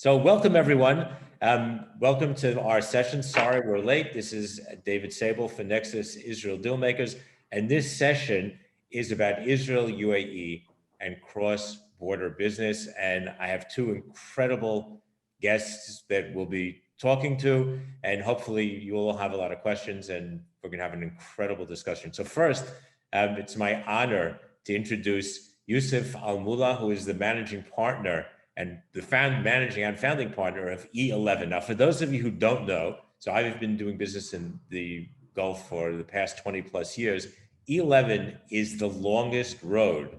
So welcome everyone. Welcome to our session. Sorry we're late. This is David Sable for NEXUS Israel Dealmakers. And this session is about Israel, UAE, and cross-border business. And I have two incredible guests that we'll be talking to. And hopefully you will have a lot of questions and we're gonna have an incredible discussion. So first, it's my honor to introduce Yousuf Al-Mulla, who is the managing partner and the managing and founding partner of E11. Now, for those of you who don't know, so I've been doing business in the Gulf for the past 20 plus years. E11 is the longest road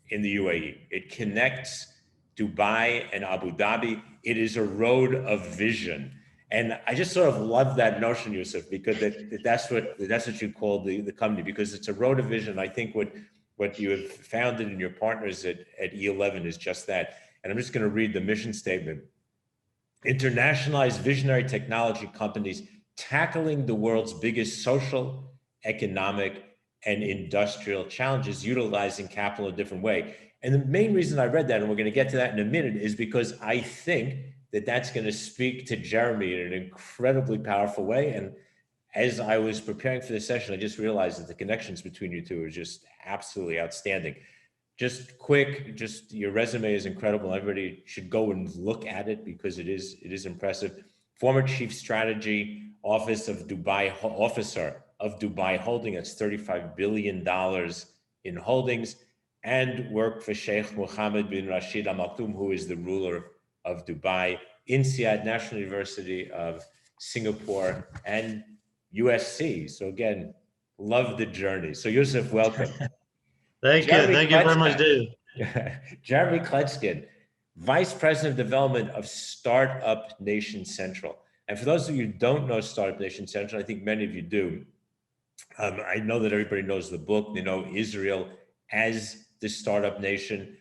in the UAE. It connects Dubai and Abu Dhabi. It is a road of vision. And I just sort of love that notion, Yousuf, because that's what you call the company, because it's a road of vision. I think what you have founded in your partners at E11 is just that. And I'm just going to read the mission statement. Internationalized visionary technology companies tackling the world's biggest social, economic, and industrial challenges, utilizing capital in a different way. And the main reason I read that, and we're going to get to that in a minute, is because I think that that's going to speak to Jeremie in an incredibly powerful way. And as I was preparing for this session, I just realized that the connections between you two are just absolutely outstanding. Just quick, your resume is incredible. Everybody should go and look at it because it is impressive. Former Chief Strategy Officer of Dubai Holding, that's $35 billion in holdings, and worked for Sheikh Mohammed bin Rashid Al Maktoum, who is the ruler of Dubai, INSEAD, National University of Singapore, and USC. So again, love the journey. So Yousuf, welcome. Thank you very much, Dave. Jeremie Kletzkine, Vice President of Development of Startup Nation Central. And for those of you who don't know Startup Nation Central, I think many of you do. I know that everybody knows the book. They know Israel as the startup nation.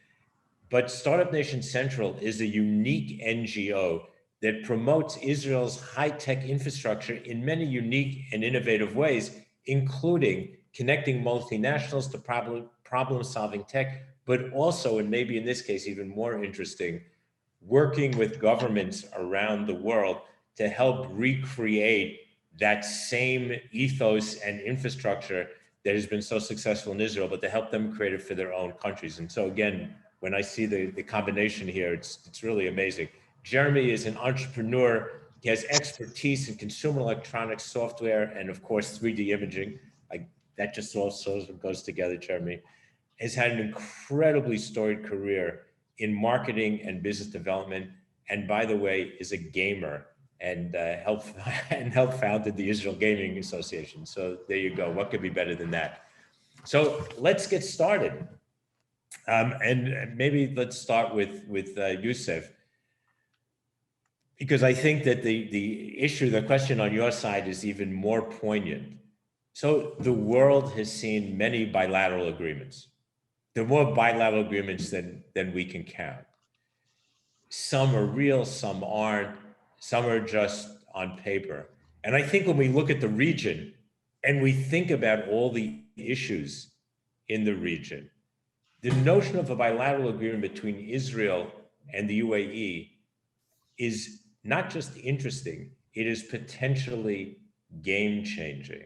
But Startup Nation Central is a unique NGO that promotes Israel's high-tech infrastructure in many unique and innovative ways, including connecting multinationals to problem-solving tech, but also, and maybe in this case even more interesting, working with governments around the world to help recreate that same ethos and infrastructure that has been so successful in Israel, but to help them create it for their own countries. And so again, when I see the combination here, it's really amazing. Jeremie is an entrepreneur. He has expertise in consumer electronics, software, and of course, 3D imaging. That just also goes together, Jeremie. Has had an incredibly storied career in marketing and business development. And by the way, is a gamer and helped founded the Israel Gaming Association. So there you go. What could be better than that? So let's get started. And maybe let's start with Yousuf, because I think that the question on your side is even more poignant. So the world has seen many bilateral agreements. There are more bilateral agreements than we can count. Some are real, some aren't, some are just on paper. And I think when we look at the region and we think about all the issues in the region, the notion of a bilateral agreement between Israel and the UAE is not just interesting, it is potentially game-changing.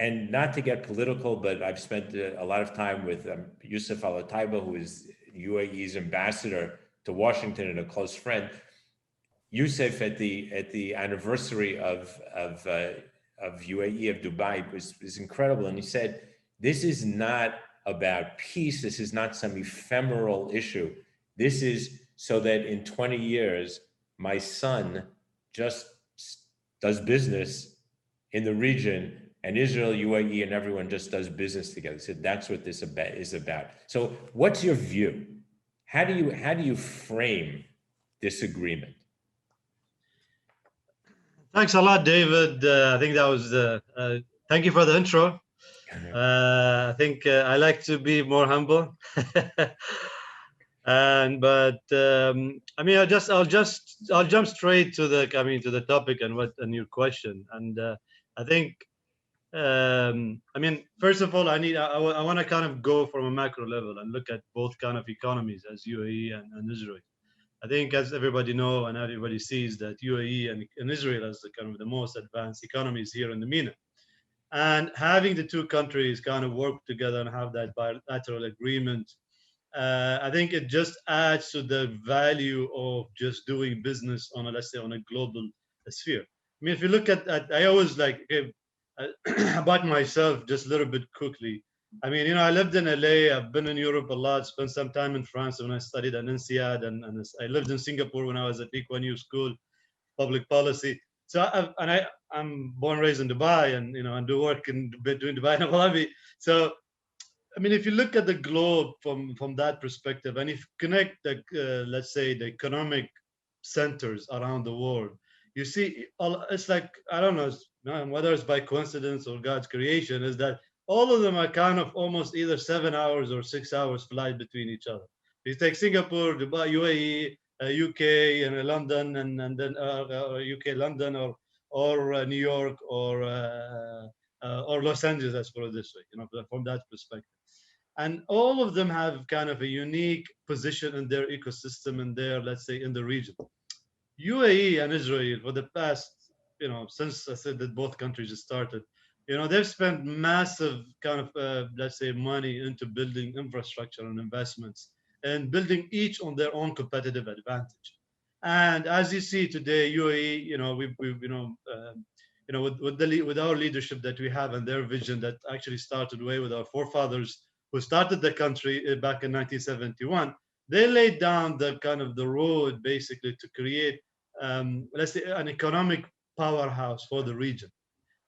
And not to get political, but I've spent a lot of time with Yousuf Al-Taiba, who is UAE's ambassador to Washington and a close friend. Yousuf at the anniversary of UAE of Dubai was incredible, and he said, "This is not about peace. This is not some ephemeral issue. This is so that in 20 years, my son just does business in the region." And Israel, UAE, and everyone just does business together. So that's what this is about. So what's your view? How do you frame this agreement? Thanks a lot, David. I think that was, thank you for the intro. I think I like to be more humble. I mean, I'll jump straight to the topic and your question. And I think, I mean, first of all, I want to kind of go from a macro level and look at both kind of economies as UAE and Israel. I think, as everybody know and everybody sees, that UAE and Israel as the kind of the most advanced economies here in the MENA. And having the two countries kind of work together and have that bilateral agreement, I think it just adds to the value of just doing business on a, let's say, on a global sphere. I mean, if you look at I always like, okay, about myself just a little bit quickly. I mean, I lived in LA, I've been in Europe a lot, spent some time in France when I studied at INSEAD, and I lived in Singapore when I was at Lee Kuan Yew School, public policy. So I'm born and raised in Dubai, and and do work in between Dubai and Abu Dhabi. So I mean, if you look at the globe from that perspective, and if you connect the let's say the economic centers around the world, you see it's like, I don't know whether it's by coincidence or God's creation, is that all of them are kind of almost either 7 hours or 6 hours flight between each other. You take Singapore, Dubai, UAE, UK, and London, and then UK, London, or New York, or Los Angeles, let's put it this way, from that perspective. And all of them have kind of a unique position in their ecosystem and their, let's say, in the region. UAE and Israel, for the past, since I said that both countries started, they've spent massive kind of, let's say, money into building infrastructure and investments, and building each on their own competitive advantage. And as you see today, UAE, with our leadership that we have and their vision that actually started way with our forefathers who started the country back in 1971, they laid down the kind of the road basically to create, let's say, an economic powerhouse for the region.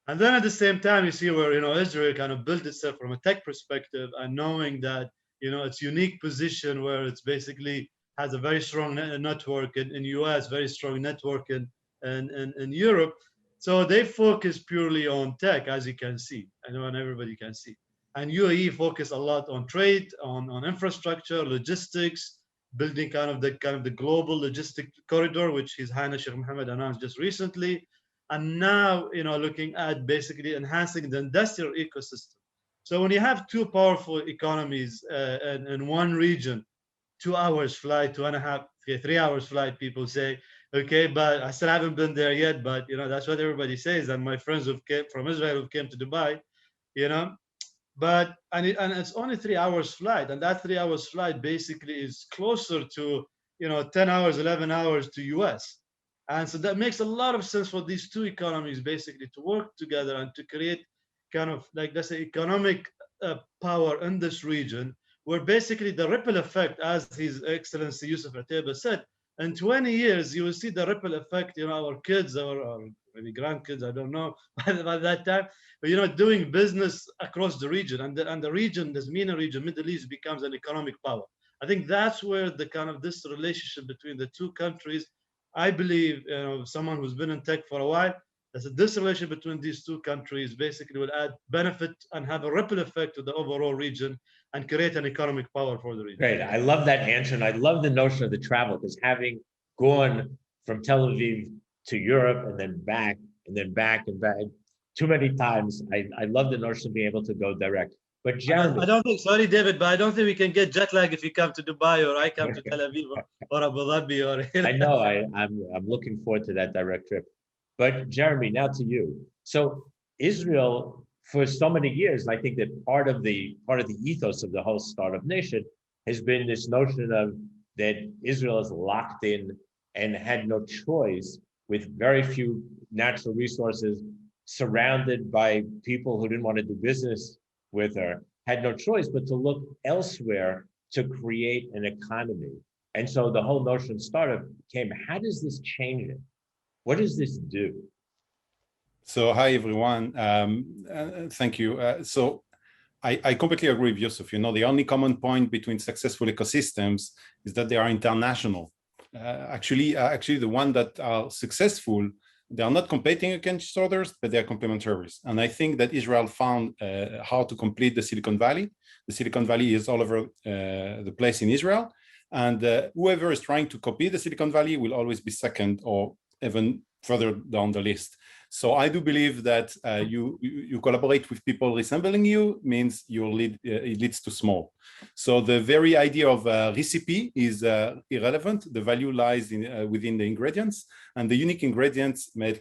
And then at the same time, you see where Israel kind of built itself from a tech perspective, and knowing that its unique position where it's basically has a very strong network in US, very strong network in Europe. So they focus purely on tech, as you can see, and everybody can see. And UAE focus a lot on trade, on infrastructure, logistics, building kind of the global logistic corridor, which His Highness Sheikh Mohammed announced just recently. And now, looking at basically enhancing the industrial ecosystem. So when you have two powerful economies in one region, 2 hours flight, 2.5, 3 hours flight, people say, okay, but I still haven't been there yet, but that's what everybody says. And my friends who came from Israel who came to Dubai, but it's only 3 hours flight, and that 3 hours flight basically is closer to 10 hours, 11 hours to US. And so that makes a lot of sense for these two economies basically to work together and to create kind of, like, let's say, economic power in this region, where basically the ripple effect, as His Excellency Yousuf said, in 20 years you will see the ripple effect. Our kids or maybe grandkids, I don't know, by that time, but doing business across the region, and the region, this MENA region, Middle East, becomes an economic power. I think that's where the kind of this relationship between the two countries, I believe, someone who's been in tech for a while, that this relationship between these two countries basically will add benefit and have a ripple effect to the overall region and create an economic power for the region. Great. I love that answer. And I love the notion of the travel, because having gone from Tel Aviv to Europe and then back and back too many times, I love the notion of being able to go direct. But Jeremie, I don't think, sorry, David, but I don't think we can get jet lag if you come to Dubai or I come to Tel Aviv or Abu Dhabi or. I know I'm looking forward to that direct trip. But Jeremie, now to you. So Israel, for so many years, I think that part of the ethos of the whole startup nation has been this notion of that Israel is locked in and had no choice, with very few natural resources, surrounded by people who didn't want to do business with her, had no choice but to look elsewhere to create an economy. And so the whole notion of startup came. How does this change it? What does this do? So hi, everyone. Thank you. So I completely agree with Yousuf. The only common point between successful ecosystems is that they are international. Actually, the ones that are successful, they are not competing against others, but they are complementary. And I think that Israel found how to complete the Silicon Valley. The Silicon Valley is all over the place in Israel. And whoever is trying to copy the Silicon Valley will always be second or even further down the list. So I do believe that you collaborate with people resembling you means it leads to small. So the very idea of recipe is irrelevant. The value lies within the ingredients, and the unique ingredients made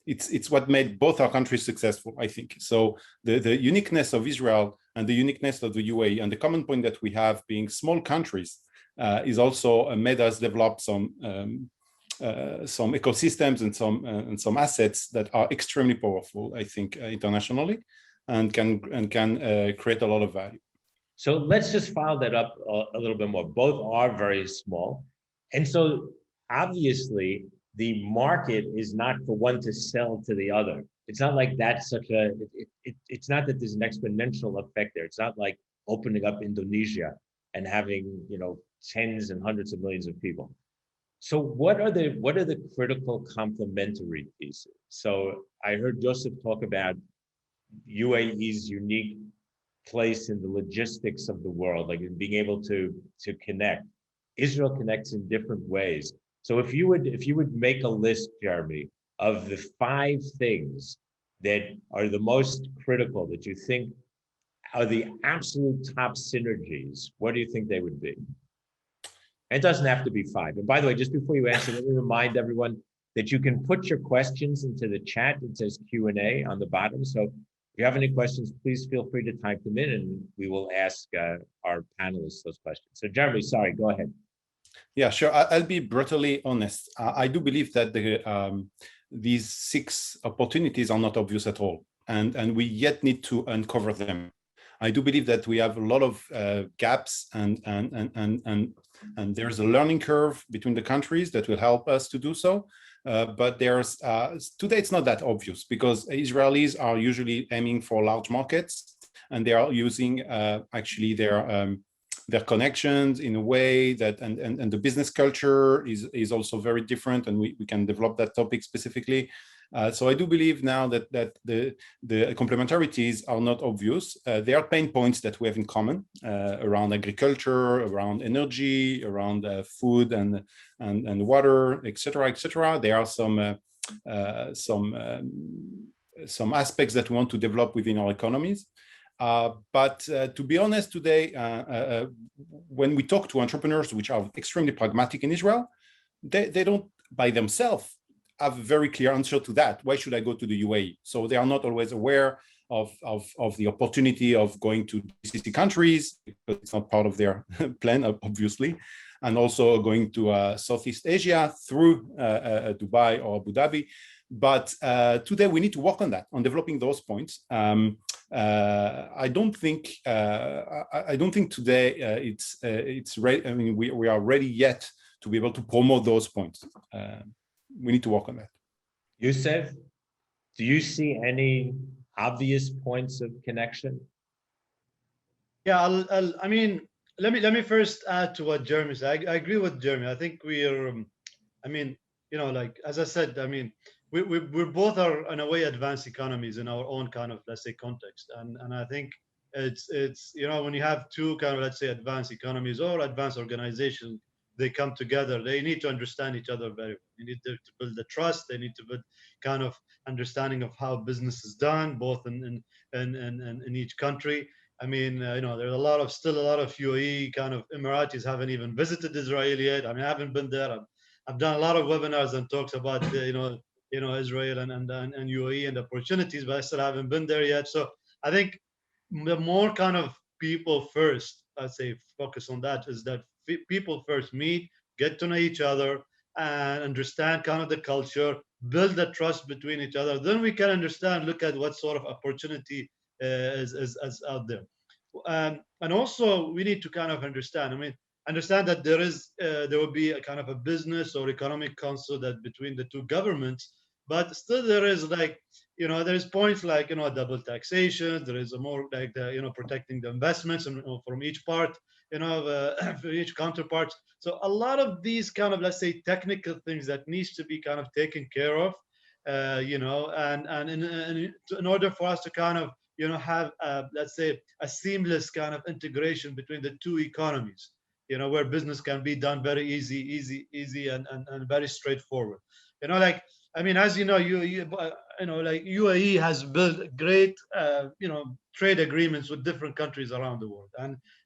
it's what made both our countries successful, I think. So the uniqueness of Israel and the uniqueness of the UAE and the common point that we have being small countries is also made us develop some ecosystems and some assets that are extremely powerful, I think, internationally, and can create a lot of value. So let's just file that up a little bit more. Both are very small, and so obviously the market is not for one to sell to the other. It's not like that's such a. It's not that there's an exponential effect there. It's not like opening up Indonesia and having tens and hundreds of millions of people. So what are the critical complementary pieces? So I heard Yousuf talk about UAE's unique place in the logistics of the world, like in being able to connect. Israel connects in different ways. So if you would make a list, Jeremie, of the 5 things that are the most critical that you think are the absolute top synergies, what do you think they would be? It doesn't have to be 5. And by the way, just before you answer, let me remind everyone that you can put your questions into the chat. It says Q&A on the bottom. So if you have any questions, please feel free to type them in and we will ask our panelists those questions. So Jeremie, sorry, go ahead. Yeah, sure. I'll be brutally honest. I do believe that these 6 opportunities are not obvious at all. And we yet need to uncover them. I do believe that we have a lot of gaps and there's a learning curve between the countries that will help us to do so. But there's today it's not that obvious because Israelis are usually aiming for large markets and they are using actually their connections in a way that and the business culture is also very different, and we can develop that topic specifically. So I do believe now that the complementarities are not obvious. There are pain points that we have in common around agriculture, around energy, around food and water, etc., etc. There are some aspects that we want to develop within our economies. But to be honest, today, when we talk to entrepreneurs, which are extremely pragmatic in Israel, they don't by themselves have a very clear answer to that. Why should I go to the UAE? So they are not always aware of the opportunity of going to GCC countries, because it's not part of their plan, obviously, and also going to Southeast Asia through Dubai or Abu Dhabi. But today we need to work on that, on developing those points. I don't think today it's ready. I mean, we are ready yet to be able to promote those points. We need to work on that. Yousuf, do you see any obvious points of connection? Yeah, I mean, let me first add to what Jeremie said. I agree with Jeremie. I think we are. I mean, like as I said, I mean, we both are in a way advanced economies in our own kind of, let's say, context, and I think it's when you have two kind of, let's say, advanced economies or advanced organizations, they come together. They need to understand each other very well. They need to build the trust. They need to build kind of understanding of how business is done, both in each country. I mean, there's still a lot of UAE kind of Emiratis haven't even visited Israel yet. I mean, I haven't been there. I've done a lot of webinars and talks about Israel and UAE and opportunities, but I still haven't been there yet. So I think the more kind of people first, I'd say, focus on that, is that people first meet, get to know each other, and understand kind of the culture, build the trust between each other. Then we can understand, look at what sort of opportunity is out there. And also we need to kind of understand, understand that there will be a kind of a business or economic council that between the two governments, but still there is there's points like double taxation. There is a more like protecting the investments from each part, for each counterpart. So a lot of these kind of, let's say, technical things that needs to be kind of taken care of, and in order for us to kind of have let's say a seamless kind of integration between the two economies, where business can be done very easy and very straightforward. Like I mean, as you know, like UAE has built great, trade agreements with different countries around the world,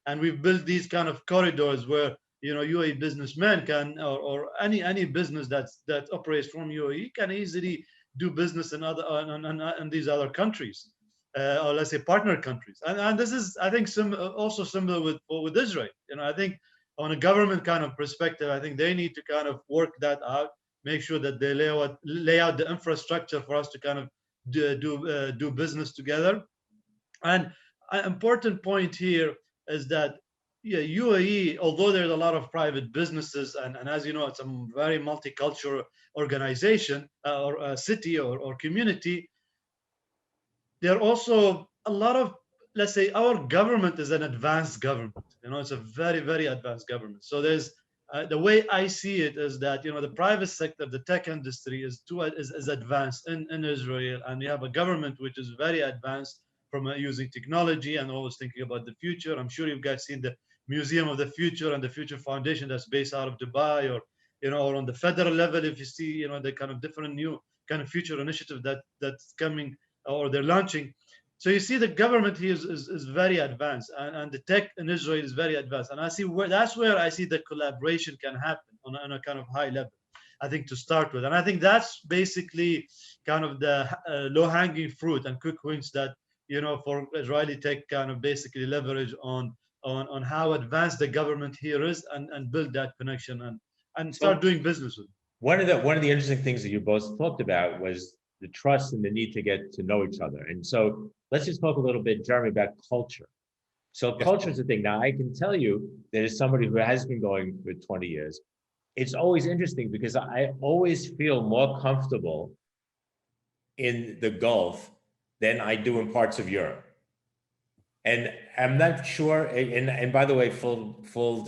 and we've built these kind of corridors where UAE businessmen can, or any business that operates from UAE can easily do business in other in these other countries, or let's say partner countries, and this is, I think, also similar with Israel. I think on a government kind of perspective, I think they need to kind of work that out, make sure that they lay out the infrastructure for us to kind of do business together. And an important point here is that, yeah, UAE, although there's a lot of private businesses, and as you know, it's a very multicultural organization, or a city, or community, there are also a lot of, let's say, our government is an advanced government. It's a very, very advanced government. So there's the way I see it is that the private sector, the tech industry is advanced in Israel, and we have a government which is very advanced from using technology and always thinking about the future. I'm sure you guys seen the Museum of the Future and the Future Foundation that's based out of Dubai, or on the federal level, if you see the kind of different new kind of future initiative that's coming, or they're launching. So you see the government here is very advanced, and the tech in Israel is very advanced. And I see that's where I see the collaboration can happen on a kind of high level, I think, to start with. And I think that's basically kind of the low-hanging fruit and quick wins that, for Israeli tech kind of basically leverage on how advanced the government here is, and build that connection and start doing business with it. One of the interesting things that you both talked about was the trust and the need to get to know each other. And so let's just talk a little bit, Jeremie, about culture. So culture is a thing. Now, I can tell you that as somebody who has been going for 20 years, it's always interesting because I always feel more comfortable in the Gulf than I do in parts of Europe. And I'm not sure, and by the way, full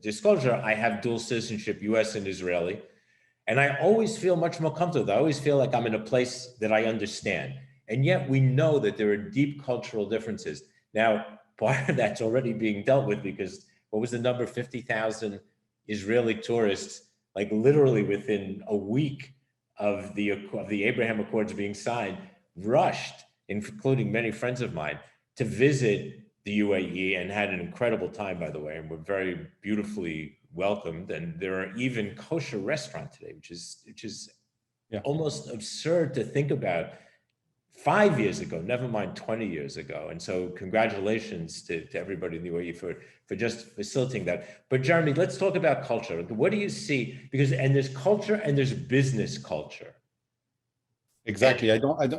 disclosure, I have dual citizenship, US and Israeli. And I always feel much more comfortable. I always feel like I'm in a place that I understand. And yet we know that there are deep cultural differences. Now, part of that's already being dealt with, because what was the number? 50,000 Israeli tourists, like literally within a week of the Abraham Accords being signed, rushed, including many friends of mine, to visit the UAE, and had an incredible time, by the way, and were very beautifully welcomed. And there are even kosher restaurants today, which is almost absurd to think about 5 years ago, never mind 20 years ago. And so congratulations to everybody in the UAE for just facilitating that. But Jeremie, let's talk about culture. What do you see? And there's culture and there's business culture. Exactly.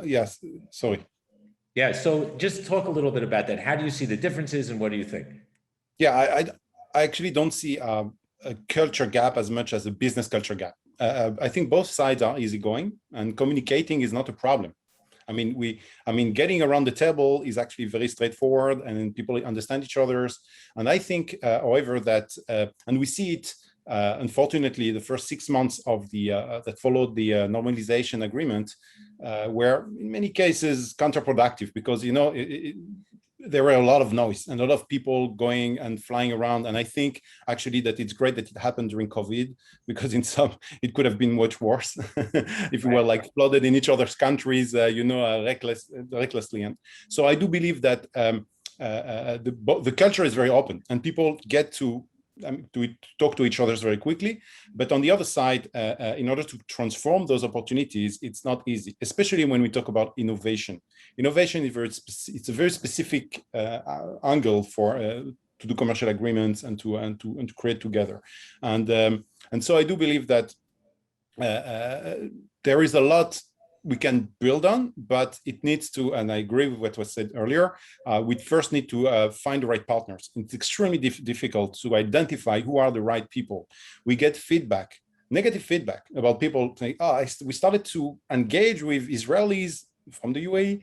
Yes, sorry. Yeah, so just talk a little bit about that. How do you see the differences, and what do you think? Yeah, I actually don't see a culture gap as much as a business culture gap. I think both sides are easygoing, and communicating is not a problem. I mean, getting around the table is actually very straightforward, and people understand each other's. And I think, however, that and we see it. Unfortunately, the first 6 months of that followed the normalization agreement were in many cases counterproductive, because there were a lot of noise and a lot of people going and flying around. And I think actually that it's great that it happened during COVID, because it could have been much worse if we were like flooded in each other's countries, recklessly. And so I do believe that the culture is very open, and people get to talk to each other very quickly. But on the other side, in order to transform those opportunities, it's not easy, especially when we talk about innovation. Innovation it's a very specific angle to do commercial agreements and to create together. And so I do believe that there is a lot we can build on, but it needs to, and I agree with what was said earlier, we first need to find the right partners. It's extremely difficult to identify who are the right people. We get feedback, negative feedback, about people saying, we started to engage with Israelis from the UAE,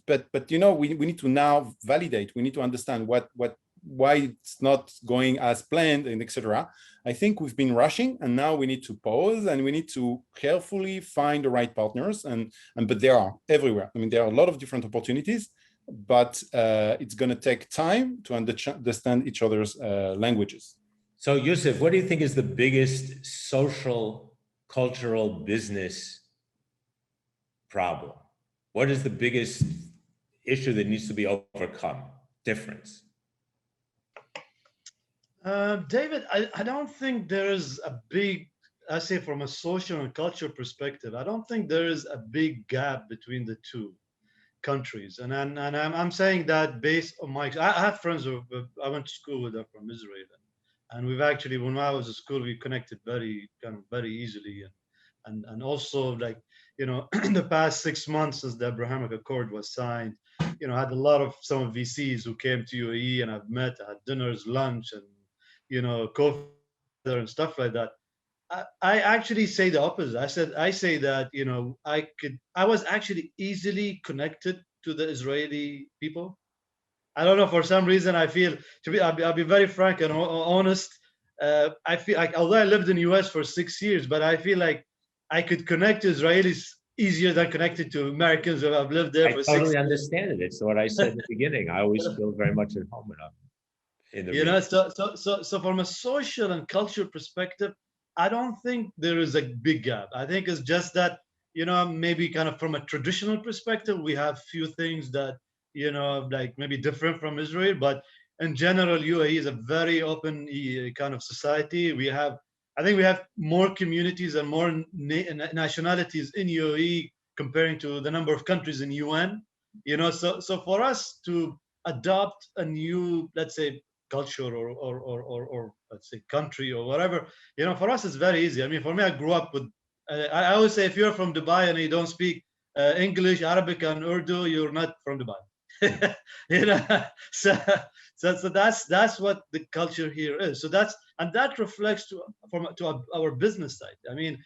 but we need to now validate, we need to understand why it's not going as planned, and etc. I think we've been rushing, and now we need to pause, and we need to carefully find the right partners. But they are everywhere. I mean, there are a lot of different opportunities, but it's going to take time to understand each other's languages. So, Yousuf, what do you think is the biggest social cultural business problem? What is the biggest issue that needs to be overcome? Difference? David, I don't think there is a big, I say from a social and cultural perspective, I don't think there is a big gap between the two countries. And I'm saying that based on my, I have friends who, I went to school with them from Israel. And we've actually, when I was at school, we connected very easily. And also like, you know, in the past 6 months since the Abrahamic Accord was signed, you know, I had a lot of some VCs who came to UAE and I've met, I had dinners, lunch, and, you know, coffee and stuff like that. I actually say the opposite. I say that, you know, I was actually easily connected to the Israeli people. I don't know, for some reason, I feel, I'll be very frank and honest. I feel like, although I lived in the US for 6 years, but I feel like I could connect to Israelis easier than connected to Americans who have lived there for 6 years. I totally understand it. It's what I said in the beginning. I always feel very much at home in the You know, region. so from a social and cultural perspective, I don't think there is a big gap. I think it's just that, you know, maybe kind of from a traditional perspective, we have few things that, you know, like maybe different from Israel, but in general, UAE is a very open kind of society. I think we have more communities and more nationalities in UAE comparing to the number of countries in UN. You know, so for us to adopt a new, let's say, culture or let's say country or whatever, you know, for us it's very easy. I mean, for me, I grew up with, I always say, if you're from Dubai and you don't speak English, Arabic, and Urdu, you're not from Dubai. You know, so that's what the culture here is. So that reflects to our business side. I mean,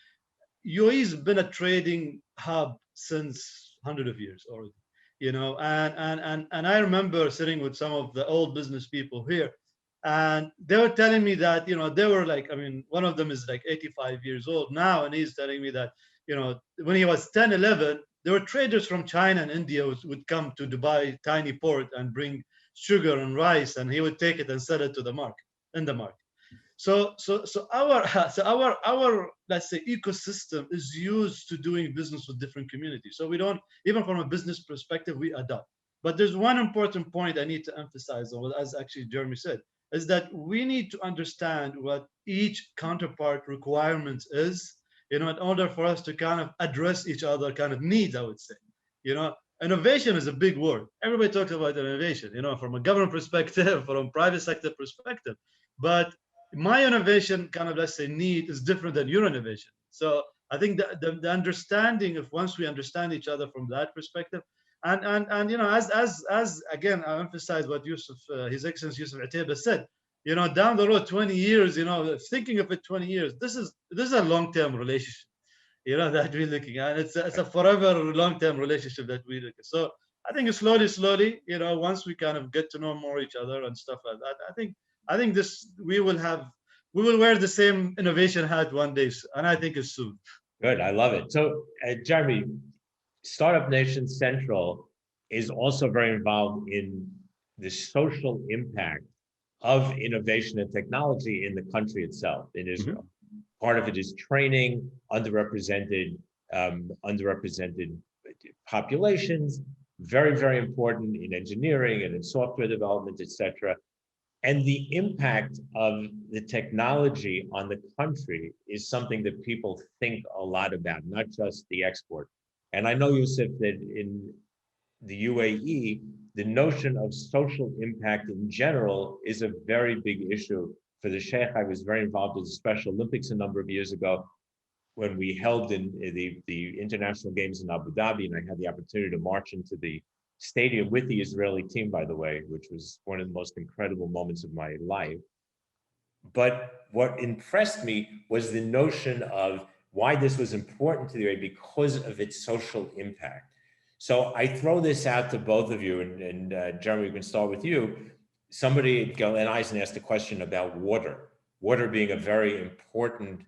UAE's been a trading hub since hundreds of years already, you know, and I remember sitting with some of the old business people here, and they were telling me that, you know, they were like, I mean, one of them is like 85 years old now, and he's telling me that, you know, when he was 10, 11, there were traders from China and India who would come to Dubai tiny port and bring sugar and rice, and he would take it and sell it to the market, in the market. So our our let's say ecosystem is used to doing business with different communities. So we don't, even from a business perspective, we adapt. But there's one important point I need to emphasize on, as actually Jeremy said, is that we need to understand what each counterpart requirement is, you know, in order for us to kind of address each other kind of needs, I would say. You know, innovation is a big word. Everybody talks about innovation, you know, from a government perspective, from a private sector perspective. But my innovation kind of, let's say, need is different than your innovation. So I think the understanding of, once we understand each other from that perspective, and you know, as again, I emphasize what Yousuf, His Excellency Yousuf Ateba said, you know, down the road, 20 years, you know, thinking of it 20 years, this is a long-term relationship, you know, that we're looking at. It's a forever long-term relationship that we look at. So I think slowly, you know, once we kind of get to know more each other and stuff like that, I think this, we will wear the same innovation hat one day, and I think it's soon. Good, I love it. So, Jeremy, Startup Nation Central is also very involved in the social impact of innovation and technology in the country itself, in Israel. Mm-hmm. Part of it is training underrepresented populations, very important in engineering and in software development, etc. And the impact of the technology on the country is something that people think a lot about, not just the export. And I know, Yousuf, that in the UAE, the notion of social impact in general is a very big issue. For the Sheikh, I was very involved in the Special Olympics a number of years ago when we held in the International Games in Abu Dhabi, and I had the opportunity to march into the stadium with the Israeli team, by the way, which was one of the most incredible moments of my life. But what impressed me was the notion of why this was important to the UAE because of its social impact. So I throw this out to both of you, and Jeremy, we can start with you. Somebody, Galen Eisen, asked a question about water being a very important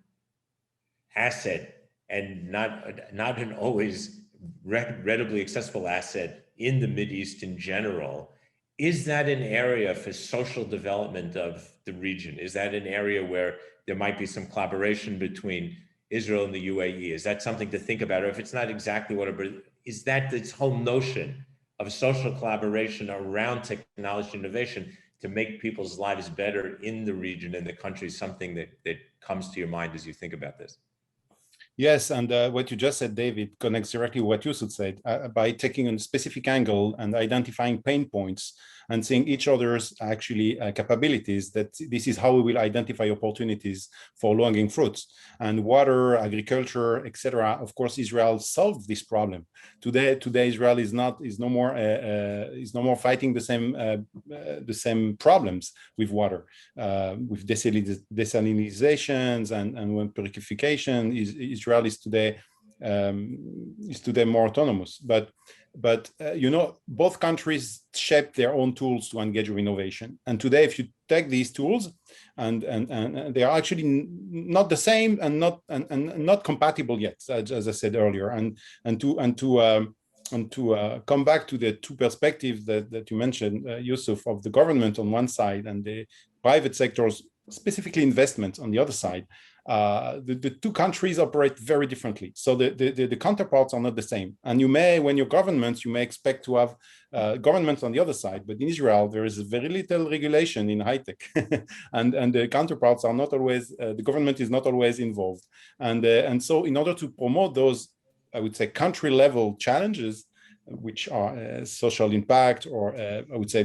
asset and not an always readily accessible asset in the Mideast in general. Is that an area for social development of the region? Is that an area where there might be some collaboration between Israel and the UAE? Is that something to think about? Or if it's not exactly what, but is that this whole notion of social collaboration around technology innovation to make people's lives better in the region and the country something that comes to your mind as you think about this? Yes, and what you just said, David, connects directly with what Yousuf said. By taking a specific angle and identifying pain points and seeing each other's actually capabilities, that this is how we will identify opportunities for low-hanging fruits. And water, agriculture, etc. Of course, Israel solved this problem. Today, Israel is no more fighting the same problems with water, with desalinizations and when purification. Israel is today more autonomous, but both countries shape their own tools to engage with innovation. And today, if you take these tools and they are actually not the same and not compatible yet, as I said earlier, and to come back to the two perspectives that you mentioned, Yousuf, of the government on one side and the private sectors, specifically investment on the other side. The two countries operate very differently. So the counterparts are not the same. And when you're governments, you may expect to have governments on the other side. But in Israel, there is very little regulation in high tech. and the counterparts are not always, the government is not always involved. And so in order to promote those, I would say, country level challenges, which are social impact, or I would say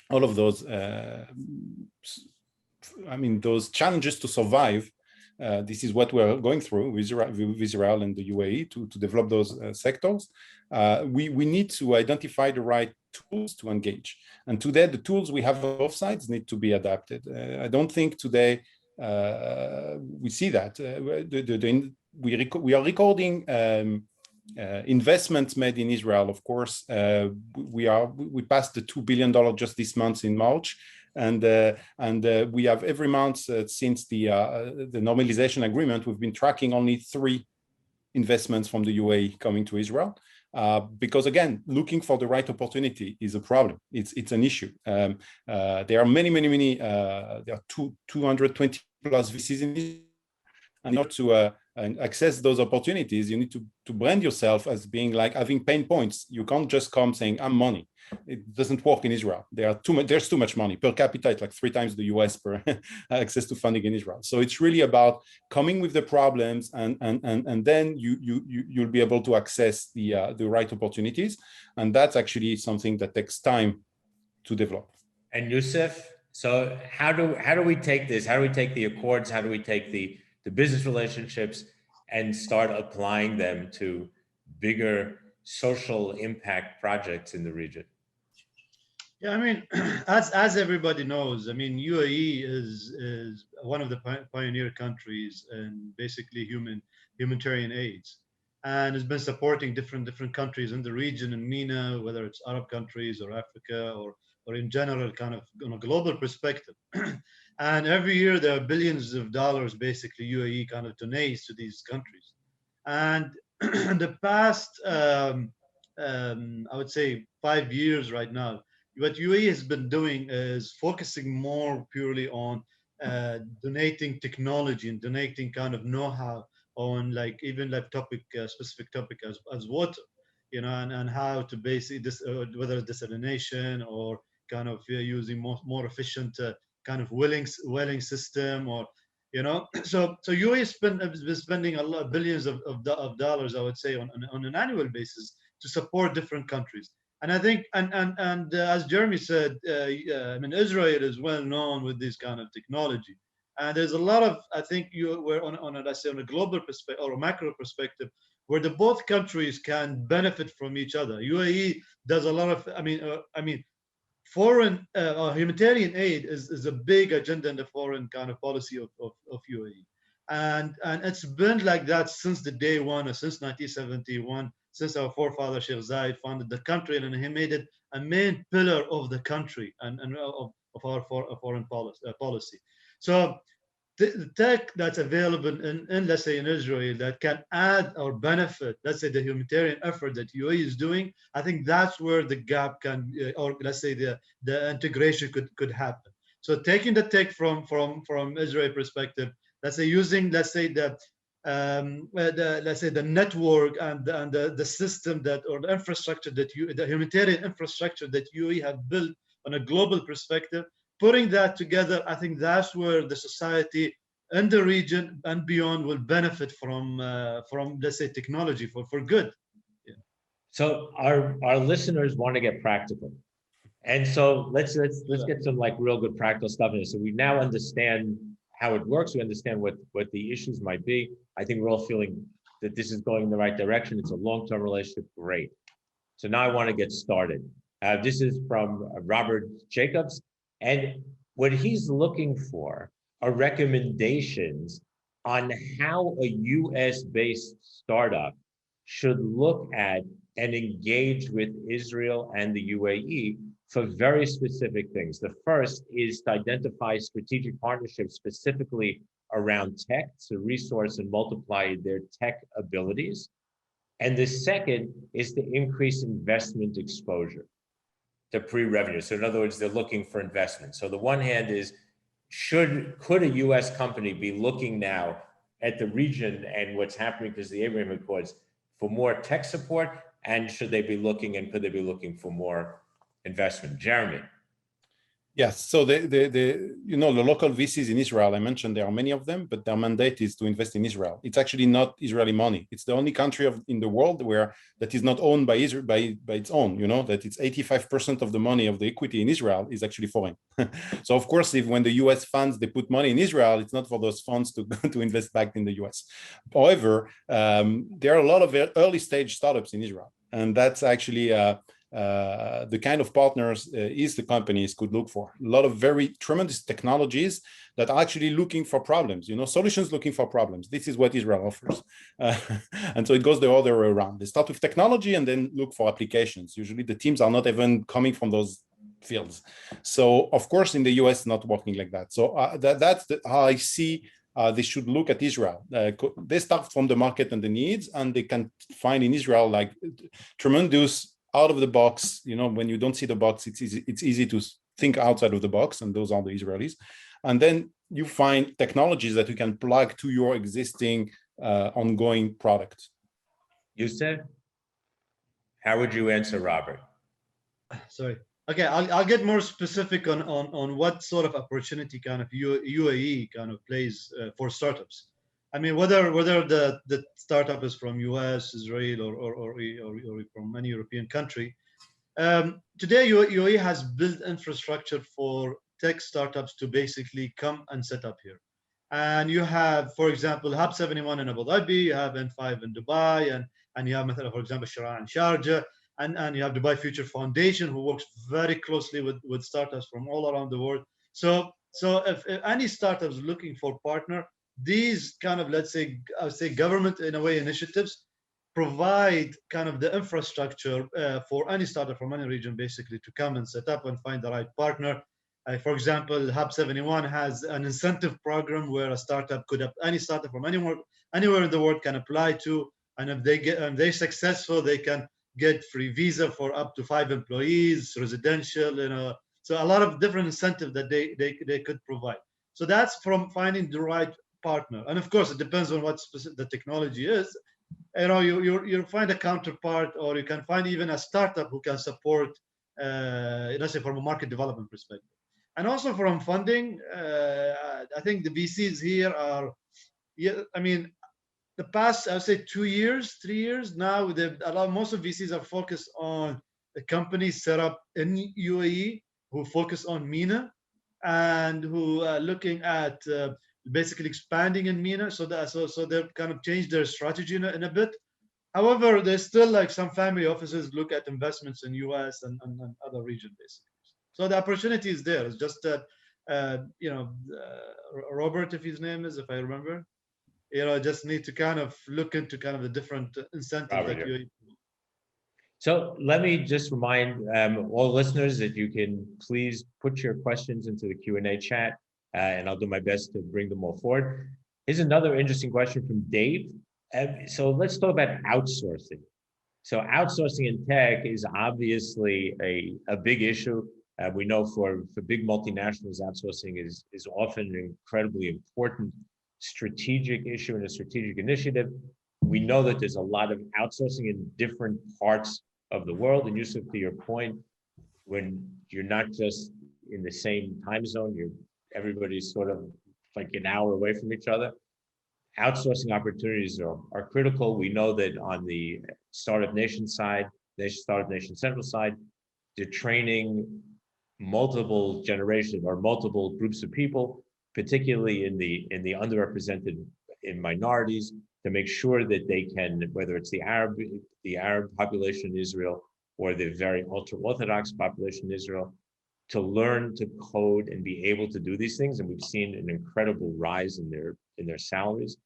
all of those, those challenges to survive. This is what we're going through with Israel and the UAE to develop those sectors. We need to identify the right tools to engage. And today, the tools we have on both sides need to be adapted. I don't think today we see that. We are recording investments made in Israel. Of course, we passed the $2 billion just this month in March. And we have every month since the normalization agreement, we've been tracking only 3 investments from the UAE coming to Israel, because again, looking for the right opportunity is a problem. It's an issue. There are many. There are 220 plus VCs in Israel. And in order to access those opportunities, you need to brand yourself as being like having pain points. You can't just come saying, I'm money. It doesn't work in Israel. There's too much money. Per capita, it's like 3 times the US per access to funding in Israel. So it's really about coming with the problems, and then you'll be able to access the right opportunities. And that's actually something that takes time to develop. And Yousuf, so how do we take this? How do we take the accords? How do we take the business relationships and start applying them to bigger social impact projects in the region? Yeah, I mean, as everybody knows, I mean, UAE is one of the pioneer countries in basically humanitarian aids, and has been supporting different countries in the region, in MENA, whether it's Arab countries or Africa or in general, kind of on a global perspective. And every year there are billions of dollars, basically UAE kind of donates to these countries. And in the past, I would say 5 years right now, what UAE has been doing is focusing more purely on donating technology and donating kind of know-how on like even like specific topic as water, and how to basically whether it's desalination or kind of using more efficient kind of welling system, or so UAE has been spending a lot billions of dollars, I would say, on an annual basis to support different countries. And I think, and as Jeremie said, I mean, Israel is well known with this kind of technology, and there's a lot of, I think, we're let's say on a global perspective or a macro perspective, where both countries can benefit from each other. UAE does a lot of, I mean, foreign humanitarian aid is a big agenda in the foreign kind of policy of UAE, and it's been like that since the day one, or since 1971. Since our forefather Sheikh Zayed founded the country, and he made it a main pillar of the country and of our foreign policy. So the tech that's available in let's say in Israel that can add or benefit, let's say, the humanitarian effort that UAE is doing, I think that's where the gap can, or let's say the integration could happen. So taking the tech from Israel perspective, let's say using, let's say, let's say the network and the system that, or the infrastructure that the humanitarian infrastructure that UAE have built on a global perspective, putting that together, I think that's where the society in the region and beyond will benefit from let's say technology for good. Yeah. So our listeners want to get practical. And so let's get some like real good practical stuff in it. So we now understand how it works. We understand what the issues might be. I think we're all feeling that this is going in the right direction. It's a long-term relationship. Great. So now I want to get started. This is from Robert Jacobs, and what he's looking for are recommendations on how a US-based startup should look at and engage with Israel and the UAE for very specific things. The first is to identify strategic partnerships specifically around tech to resource and multiply their tech abilities. And the second is to increase investment exposure to pre-revenue. So in other words, they're looking for investment. So the one hand is, could a US company be looking now at the region and what's happening because the Abraham Accords for more tech support, and should they be looking and could they be looking for more investment? Jeremie. Yes, so the local VCs in Israel, I mentioned there are many of them, but their mandate is to invest in Israel. It's actually not Israeli money. It's the only country in the world where that is not owned by Israel by its own. That it's 85% of the money of the equity in Israel is actually foreign. So of course, when the US funds they put money in Israel, it's not for those funds to invest back in the US. However, there are a lot of early stage startups in Israel, and that's actually the kind of partners the companies could look for. A lot of very tremendous technologies that are actually looking for problems, solutions looking for problems. This is what Israel offers. And so it goes the other way around. They start with technology and then look for applications. Usually the teams are not even coming from those fields. So of course in the US, not working like that. So that's how I see they should look at Israel. They start from the market and the needs, and they can find in Israel like tremendous out of the box, when you don't see the box, it's easy to think outside of the box, and those are the Israelis. And then you find technologies that you can plug to your existing ongoing product. Yousuf, how would you answer Robert? Sorry. Okay, I'll get more specific on what sort of opportunity kind of UAE kind of plays for startups. I mean, whether the startup is from US, Israel, or from any European country, today UAE has built infrastructure for tech startups to basically come and set up here. And you have, for example, Hub 71 in Abu Dhabi, you have N5 in Dubai, and you have, for example, Shara and Sharjah, and you have Dubai Future Foundation, who works very closely with startups from all around the world. So if any startups looking for partner, these kind of, let's say, I would say government in a way initiatives provide kind of the infrastructure for any startup from any region basically to come and set up and find the right partner. For example, Hub 71 has an incentive program where a startup any startup from anywhere in the world can apply to, and if they're successful, they can get free visa for up to 5 employees, residential, so a lot of different incentive that they could provide. So that's from finding the right partner, and of course it depends on what the technology is. You find a counterpart, or you can find even a startup who can support, let's say, from a market development perspective. And also from funding, I think the VCs here are, I mean, the past, I would say 2 years, 3 years now, most of VCs are focused on the companies set up in UAE who focus on MENA and who are looking at basically expanding in MENA. So they've kind of changed their strategy in a bit. However, there's still like some family offices look at investments in US and other regions basically. So the opportunity is there. It's just that, Robert, if his name is, if I remember, just need to kind of look into kind of the different incentives that you. So let me just remind all listeners that you can please put your questions into the Q&A chat, and I'll do my best to bring them all forward. Here's another interesting question from Dave. So let's talk about outsourcing. So outsourcing in tech is obviously a big issue. We know for big multinationals, outsourcing is often incredibly important. strategic issue and a strategic initiative. We know that there's a lot of outsourcing in different parts of the world. And Yousuf, to your point, when you're not just in the same time zone, everybody's sort of like an hour away from each other. Outsourcing opportunities are critical. We know that on the Startup Nation side, the Startup Nation Central side, they're training multiple generations or multiple groups of people, particularly in the underrepresented in minorities, to make sure that they can, whether it's the Arab population in Israel or the very ultra-Orthodox population in Israel, to learn to code and be able to do these things. And we've seen an incredible rise in their salaries.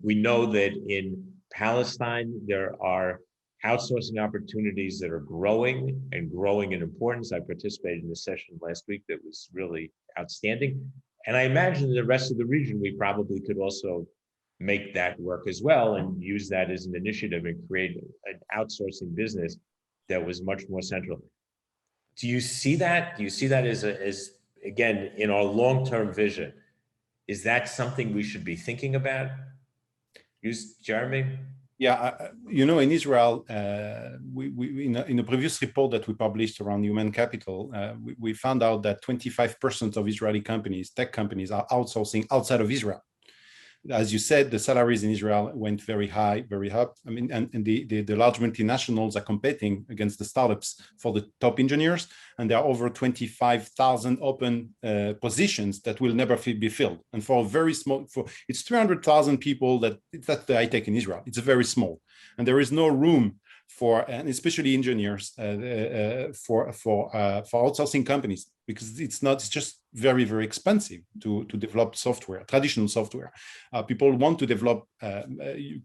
We know that in Palestine, there are outsourcing opportunities that are growing in importance. I participated in a session last week that was really outstanding. And I imagine the rest of the region, we probably could also make that work as well and use that as an initiative and create an outsourcing business that was much more central. Do you see that? Do you see that as again, in our long-term vision? Is that something we should be thinking about? Jeremie? Yeah, in Israel, in a previous report that we published around human capital, we found out that 25% of Israeli companies, tech companies, are outsourcing outside of Israel. As you said, the salaries in Israel went very high, very up. I mean, and the large multinationals are competing against the startups for the top engineers, and there are over 25,000 open positions that will never be filled. And for a very small, it's 300,000 people that's the high tech in Israel. It's very small, and there is no room for, and especially engineers, for outsourcing companies, because it's just very, very expensive to develop software, traditional software. People want to develop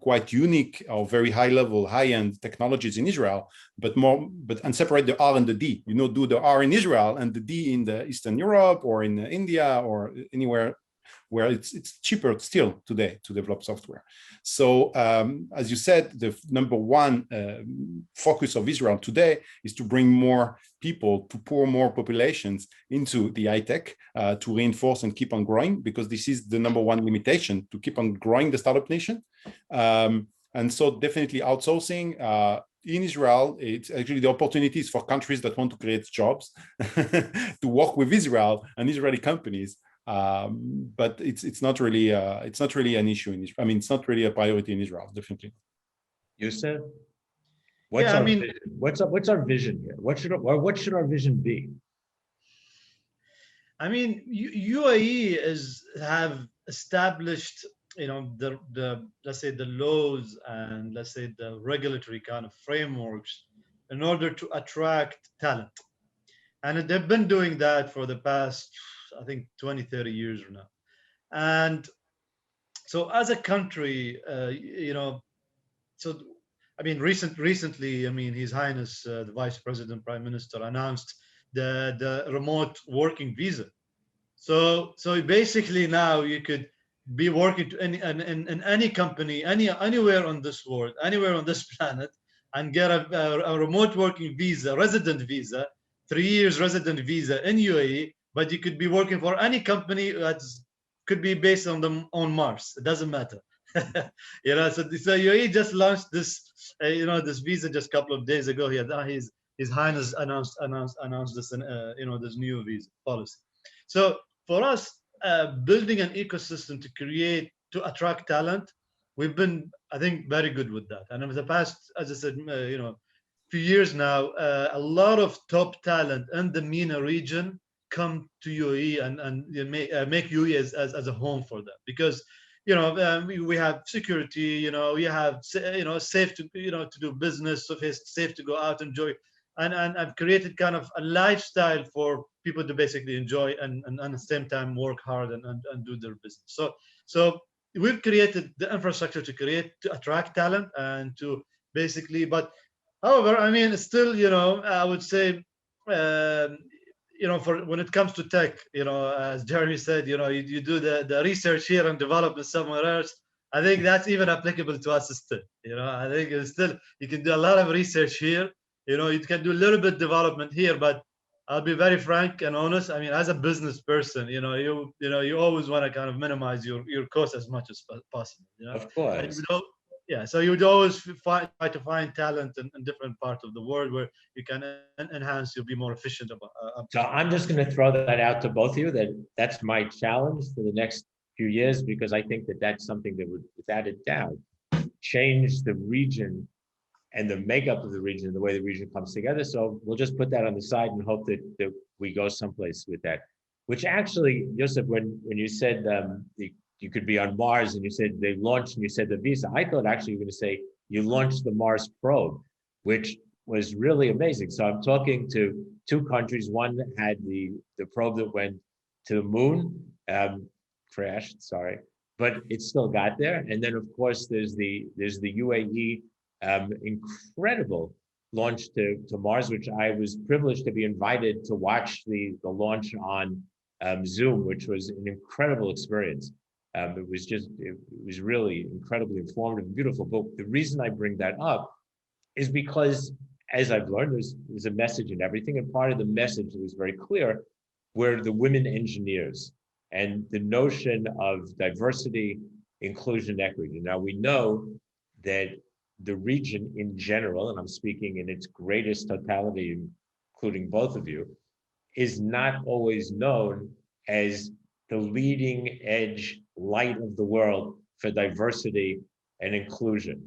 quite unique or very high-level, high-end technologies in Israel, and separate the R and the D. Do the R in Israel and the D in the Eastern Europe or in India or anywhere where it's cheaper still today to develop software. So as you said, the number one focus of Israel today is to bring more people, to pour more populations into the high tech, to reinforce and keep on growing, because this is the number one limitation, to keep on growing the startup nation. And so definitely outsourcing, in Israel, it's actually the opportunities for countries that want to create jobs to work with Israel and Israeli companies. But it's not really an issue in Israel. I mean, it's not really a priority in Israel, definitely. Yousuf, what's our vision here? What should our vision be? I mean, UAE have established, the let's say the laws and let's say the regulatory kind of frameworks in order to attract talent, and they've been doing that for the past, I think, 20, 30 years now. And so as a country, so I mean, recently, I mean, His Highness the Vice President, Prime Minister announced the remote working visa. So basically now you could be working in any company, anywhere on this world, anywhere on this planet, and get a remote working visa, resident visa, 3 years resident visa in UAE. But you could be working for any company that could be based on Mars. It doesn't matter. So UAE just launched this, this visa just a couple of days ago. His Highness announced this, this new visa policy. So for us, building an ecosystem to attract talent, we've been, I think, very good with that. And over the past, as I said, few years now, a lot of top talent in the MENA region come to UAE and make UAE as a home for them, because we have security, we have safe to to do business, so it's safe to go out and enjoy, and I've created kind of a lifestyle for people to basically enjoy and at the same time work hard and do their business. So we've created the infrastructure to attract talent and to basically, but however, I mean, still, I would say, for when it comes to tech, as Jeremie said, you do the research here and development somewhere else. I think that's even applicable to us still. I think it's still, you can do a lot of research here. You can do a little bit development here, but I'll be very frank and honest. I mean, as a business person, you always want to kind of minimize your cost as much as possible. Of And you course. would yeah. So you would always try to find talent in different parts of the world where you can enhance. You'll be more efficient So I'm just going to throw that out to both of you, that that's my challenge for the next few years, because I think that that's something that would, without a doubt, change the region and the makeup of the region, the way the region comes together. So we'll just put that on the side and hope that we go someplace with that. Which actually, Yousuf, when you said you could be on Mars and you said they launched and you said the visa, I thought actually you were going to say you launched the Mars probe, which was really amazing. So I'm talking to two countries. One had the probe that went to the moon, crashed, sorry, but it still got there. And then of course there's the UAE incredible launch to Mars, which I was privileged to be invited to watch the launch on Zoom, which was an incredible experience. It was really incredibly informative and beautiful. But the reason I bring that up is because, as I've learned, there's a message in everything. And part of the message that was very clear were the women engineers and the notion of diversity, inclusion, equity. Now, we know that the region in general, and I'm speaking in its greatest totality, including both of you, is not always known as the leading edge light of the world for diversity and inclusion.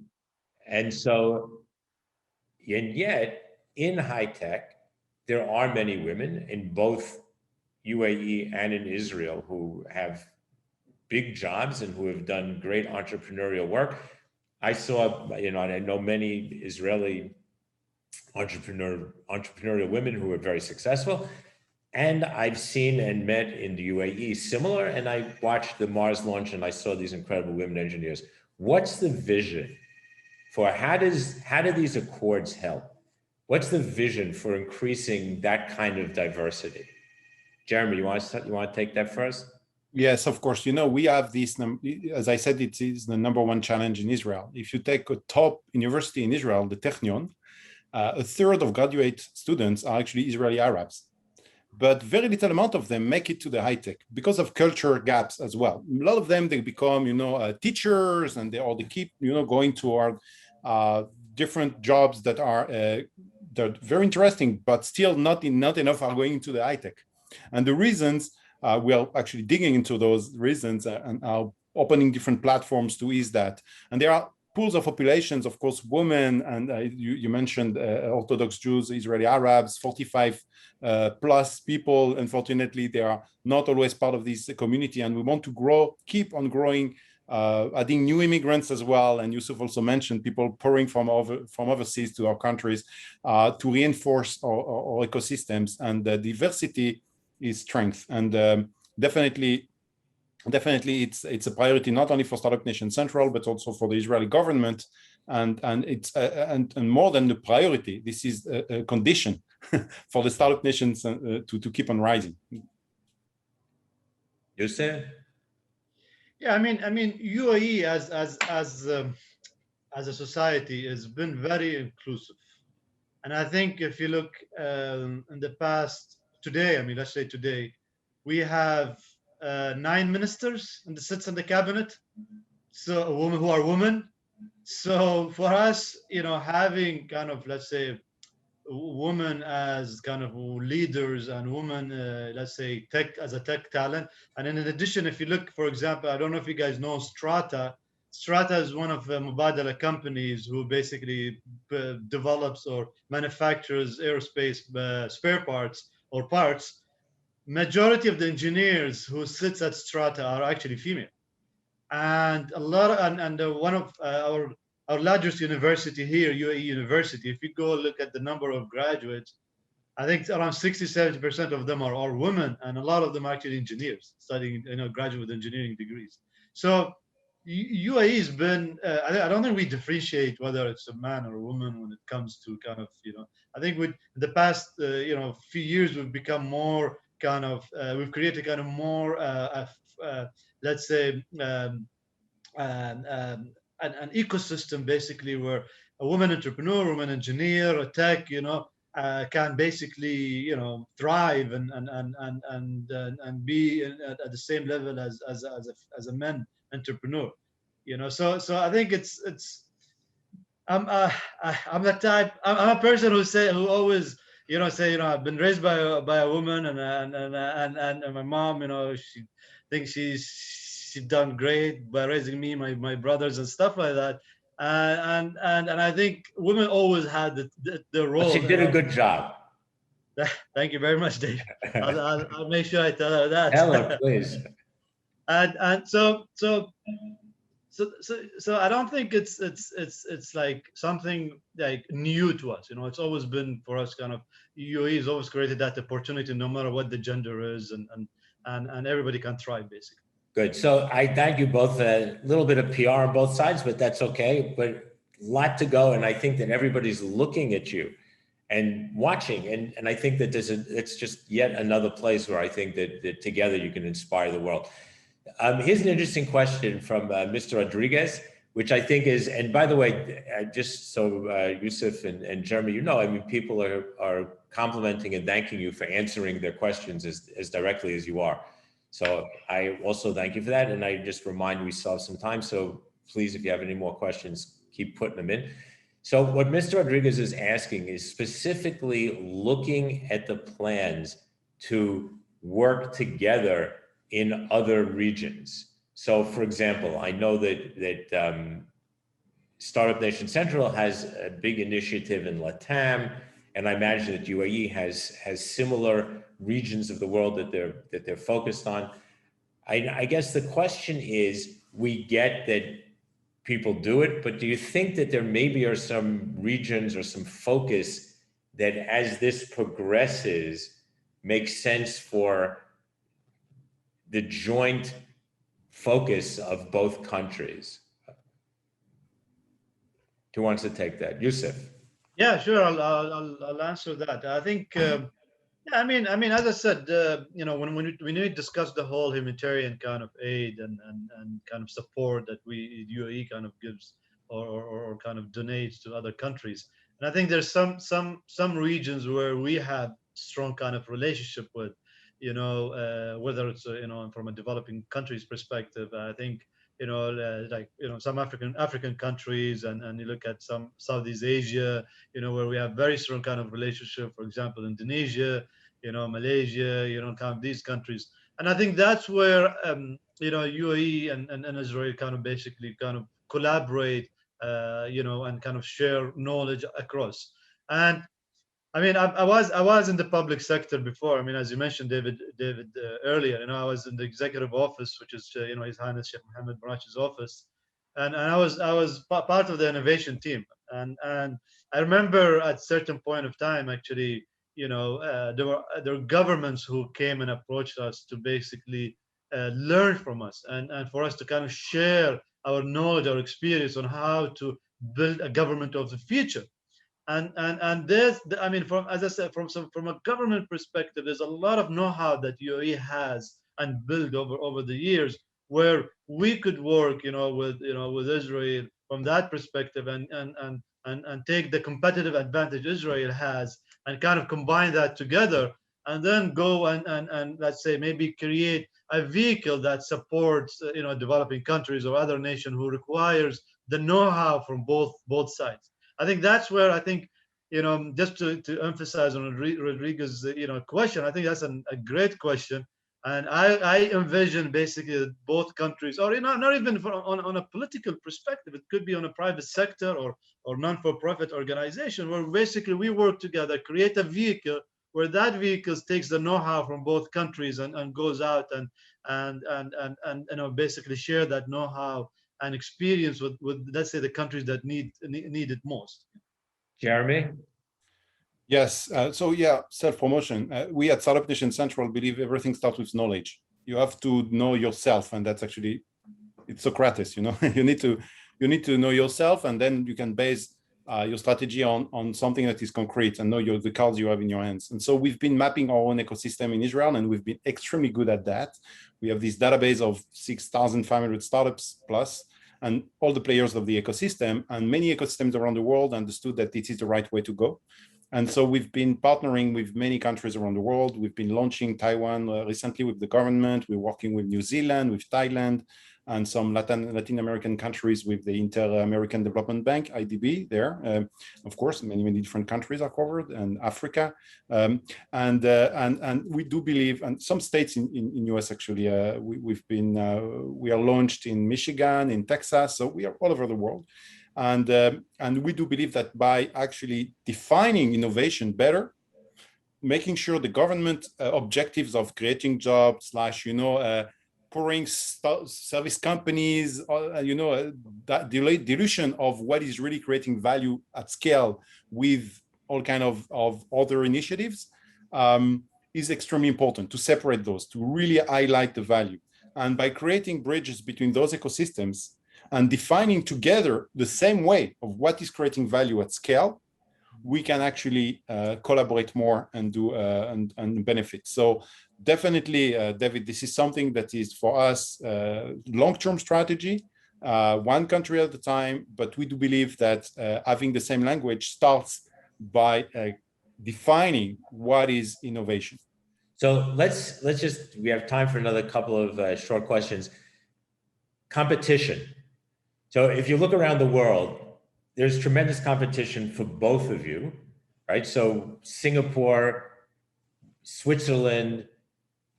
And so, and yet in high tech, there are many women in both UAE and in Israel who have big jobs and who have done great entrepreneurial work. I saw, I know many Israeli entrepreneurial women who are very successful. And I've seen and met in the UAE similar, and I watched the Mars launch and I saw these incredible women engineers. What's the vision for how do these accords help? What's the vision for increasing that kind of diversity? Jeremie, you want to take that first? Yes, of course. We have this, as I said, it is the number one challenge in Israel. If you take a top university in Israel, the Technion, a third of graduate students are actually Israeli Arabs. But very little amount of them make it to the high tech because of culture gaps as well. A lot of them, they become, teachers, and they keep, going toward different jobs that are they're very interesting, but still not enough are going into the high tech. And the reasons, we are actually digging into those reasons and are opening different platforms to ease that. And there are pools of populations, of course, women, and you mentioned Orthodox Jews, Israeli Arabs, 45 plus people. Unfortunately, they are not always part of this community, and we want to keep on growing, adding new immigrants as well. And Yousuf also mentioned people pouring from overseas to our countries to reinforce our ecosystems, and diversity is strength. And definitely it's a priority not only for Startup Nation Central, but also for the Israeli government. And it's and more than the priority, this is a condition for the Startup Nations to keep on rising. Yousuf? Yeah, I mean, UAE as a society has been very inclusive, and I think if you look in the past, today, I mean, let's say today, we have 9 ministers in the sits in the cabinet, so women who are women. So for us, having kind of, let's say, women as kind of leaders and women, let's say, tech as a tech talent. And then in addition, if you look, for example, I don't know if you guys know Strata. Strata is one of the Mubadala companies who basically develops or manufactures aerospace spare parts or parts. Majority of the engineers who sits at Strata are actually female, and a lot of, and one of our largest university here, UAE University, if you go look at the number of graduates, I think around 60-70% of them are women, and a lot of them are actually engineers studying, graduate engineering degrees. So UAE has been, I don't think we differentiate whether it's a man or a woman when it comes to kind of, I think in the past, few years, we've become more kind of, we've created kind of more, let's say, an ecosystem basically where a woman entrepreneur, woman engineer, a tech, can basically, thrive and be at the same level as a man entrepreneur. So I think it's I'm the type. I'm a person who always say I've been raised by a woman and my mom, she thinks she done great by raising me, my brothers and stuff like that. And I think women always had the role. But she did a good job. Thank you very much, Dave. I'll make sure I tell her that. Tell her, please. And so I don't think it's like something like new to us. It's always been for us kind of UAE has always created that opportunity, no matter what the gender is, and everybody can thrive basically. Good. So I thank you both. A little bit of PR on both sides, but that's okay. But a lot to go, and I think that everybody's looking at you and watching, and I think that it's just yet another place where I think that together you can inspire the world. Here's an interesting question from Mr. Rodriguez, which I think is, and by the way, just so Yousuf and Jeremie, I mean, people are complimenting and thanking you for answering their questions as directly as you are. So I also thank you for that. And I just remind we still have some time. So please, if you have any more questions, keep putting them in. So what Mr. Rodriguez is asking is specifically looking at the plans to work together in other regions. So for example, I know that Startup Nation Central has a big initiative in LATAM, and I imagine that UAE has similar regions of the world that they're focused on. I guess the question is, we get that people do it, but do you think that there maybe are some regions or some focus that as this progresses makes sense for the joint focus of both countries? Who wants to take that? Yousuf. Yeah, sure. I'll answer that. I think, I mean, as I said, when we discuss the whole humanitarian kind of aid and kind of support that UAE kind of gives or kind of donates to other countries, and I think there's some regions where we have strong kind of relationship with, whether it's from a developing countries perspective. I think some African countries, and you look at some Southeast Asia, where we have very strong kind of relationship. For example, Indonesia, Malaysia, kind of these countries. And I think that's where UAE and Israel kind of basically kind of collaborate, and kind of share knowledge across. And I mean, I was in the public sector before. I mean, as you mentioned, David earlier, I was in the executive office, which is His Highness Sheikh Mohammed Barach's office, and I was part of the innovation team. And I remember at a certain point of time, actually, there were governments who came and approached us to basically learn from us and for us to kind of share our knowledge, our experience on how to build a government of the future. And there's, I mean, as I said, from a government perspective, there's a lot of know-how that UAE has and built over the years, where we could work, with Israel from that perspective and take the competitive advantage Israel has and kind of combine that together, and then go and let's say maybe create a vehicle that supports developing countries or other nation who requires the know-how from both sides. I think that's where I think, just to emphasize on Rodriguez's, question, I think that's a great question. And I envision basically that both countries, or not even on a political perspective, it could be on a private sector or non-for-profit organization, where basically we work together, create a vehicle where that vehicle takes the know-how from both countries and goes out and basically share that know-how and experience with let's say the countries that need it most. Jeremie? Yes. So yeah, self-promotion. We at Startup Nation Central believe everything starts with knowledge. You have to know yourself, and that's actually, it's Socrates. You need to know yourself, and then you can base your strategy on something that is concrete and know the cards you have in your hands. And so we've been mapping our own ecosystem in Israel, and we've been extremely good at that. We have this database of 6,500 startups plus, and all the players of the ecosystem, and many ecosystems around the world understood that this is the right way to go. And so we've been partnering with many countries around the world. We've been launching Taiwan recently with the government. We're working with New Zealand, with Thailand, and some Latin American countries with the Inter-American Development Bank, IDB there. Of course, many different countries are covered, and Africa. And we do believe, and some states in US actually, we are launched in Michigan, in Texas, so we are all over the world. And we do believe that by actually defining innovation better, making sure the government objectives of creating jobs / pouring service companies, that dilution of what is really creating value at scale with all kind of other initiatives is extremely important to separate those, to really highlight the value. And by creating bridges between those ecosystems and defining together the same way of what is creating value at scale, we can actually collaborate more and do and benefit. So definitely, David, this is something that is for us long-term strategy, one country at a time. But we do believe that having the same language starts by defining what is innovation. So let's just, we have time for another couple of short questions. Competition. So if you look around the world, there's tremendous competition for both of you, right? So Singapore, Switzerland,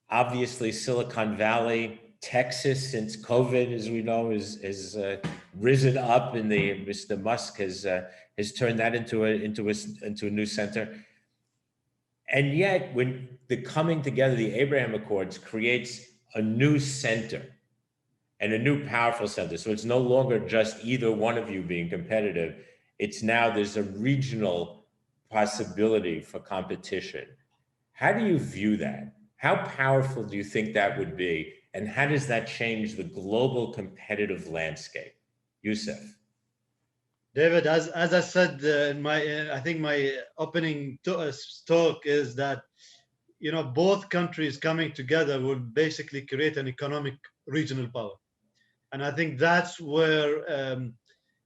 obviously Silicon Valley, Texas, since COVID, as we know, is risen up, and Mr. Musk has turned that into a new center. And yet, when the coming together, the Abraham Accords creates a new center and a new powerful center. So it's no longer just either one of you being competitive. It's now there's a regional possibility for competition. How do you view that? How powerful do you think that would be? And how does that change the global competitive landscape? Yousuf. David, as I said in I think my opening talk is that, both countries coming together will basically create an economic regional power. And I think that's where,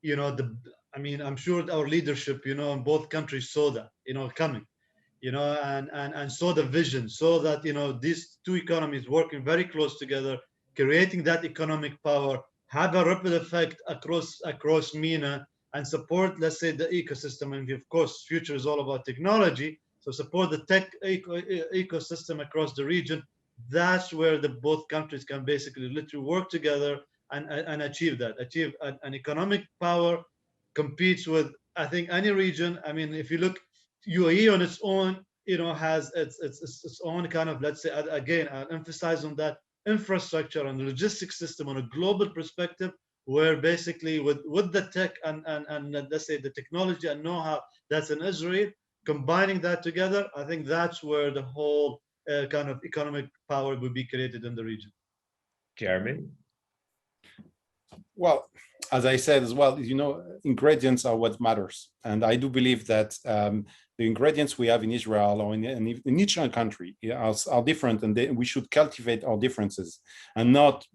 I'm sure our leadership, in both countries saw that, coming, and saw the vision, saw that, these two economies working very close together, creating that economic power, have a ripple effect across MENA, and support, let's say, the ecosystem. And of course, future is all about technology. So support the tech ecosystem across the region. That's where both countries can basically literally work together and achieve that. Achieve an economic power, competes with, I think, any region. I mean, if you look, UAE on its own, has its own kind of, let's say, again, I'll emphasize on that, infrastructure and logistics system on a global perspective, where basically with the tech and let's say the technology and know-how that's in Israel, combining that together, I think that's where the whole kind of economic power will be created in the region. Jeremie? Well, as I said as well, ingredients are what matters. And I do believe that the ingredients we have in Israel or in each country are different, and we should cultivate our differences and not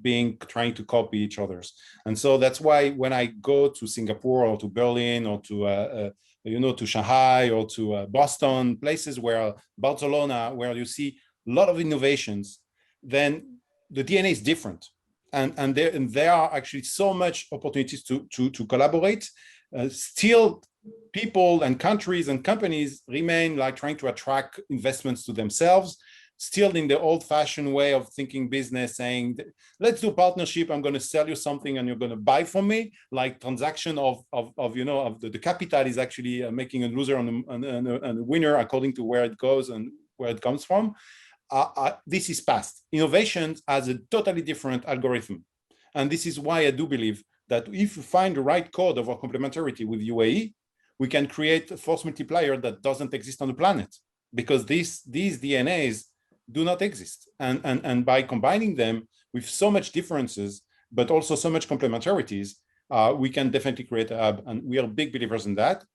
trying to copy each other's. And so that's why when I go to Singapore or to Berlin or to Shanghai or to Boston, places Barcelona, where you see a lot of innovations, then the DNA is different. And there are actually so much opportunities to collaborate. Still, people and countries and companies remain like trying to attract investments to themselves, still in the old-fashioned way of thinking business, saying, let's do partnership, I'm going to sell you something and you're going to buy from me, like transaction of the capital is actually making a loser and a winner according to where it goes and where it comes from. This is past. Innovation has a totally different algorithm. And this is why I do believe that if you find the right code of our complementarity with UAE, we can create a force multiplier that doesn't exist on the planet, because these DNAs do not exist. And by combining them with so much differences, but also so much complementarities, we can definitely create a hub. And we are big believers in that.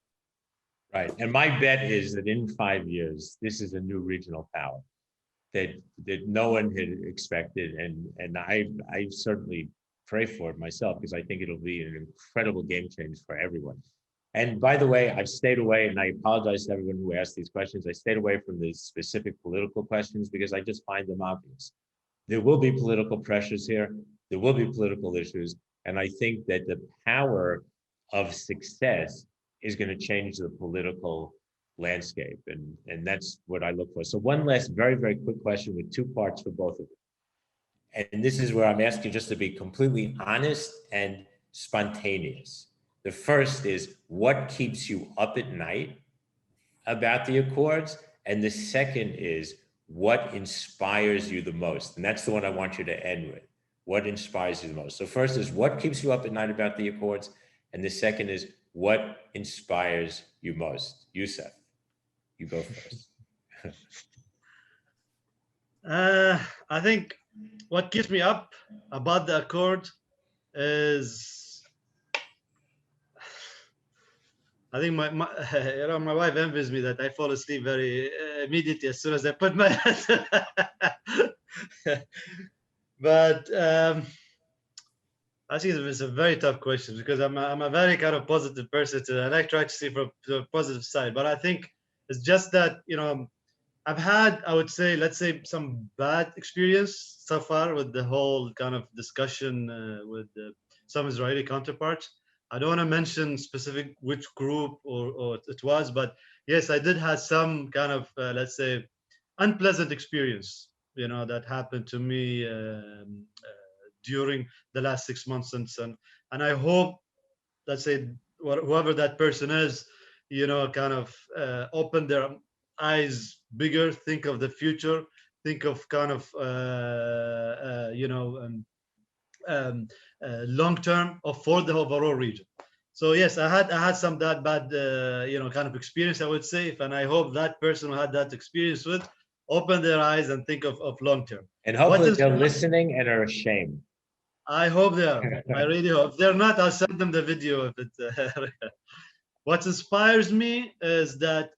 Right. And my bet is that in 5 years, this is a new regional power that no one had expected. And I certainly pray for it myself, because I think it'll be an incredible game changer for everyone. And by the way, I've stayed away, and I apologize to everyone who asked these questions. I stayed away from the specific political questions because I just find them obvious. There will be political pressures here. There will be political issues. And I think that the power of success is going to change the political landscape. And that's what I look for. So one last very, very quick question with two parts for both of you. And this is where I'm asking just to be completely honest and spontaneous. The first is, what keeps you up at night about the Accords? And the second is, what inspires you the most? And that's the one I want you to end with. What inspires you the most? So first is, what keeps you up at night about the Accords? And the second is, what inspires you most? Yousuf, you go first. I think what keeps me up about the Accord is, I think my my wife envies me that I fall asleep very immediately as soon as I put my head. But I think it's a very tough question because I'm a very kind of positive person, and I try to see from the positive side. But I think it's just that, you know, I've had, I would say, let's say, some bad experience so far with the whole kind of discussion with some Israeli counterparts. I don't want to mention specific which group or it was, but yes, I did have some kind of, let's say, unpleasant experience, you know, that happened to me during the last 6 months. And I hope, let's say, whoever that person is, you know, kind of open their eyes bigger, think of the future, think of kind of, you know, long term for the overall region. So yes, I had some that bad you know, kind of experience, I would say, and I hope that person who had that experience with open their eyes and think of long term. And hopefully they're listening and are ashamed. I hope they are. I really hope. If they're not, I'll send them the video of it. What inspires me is that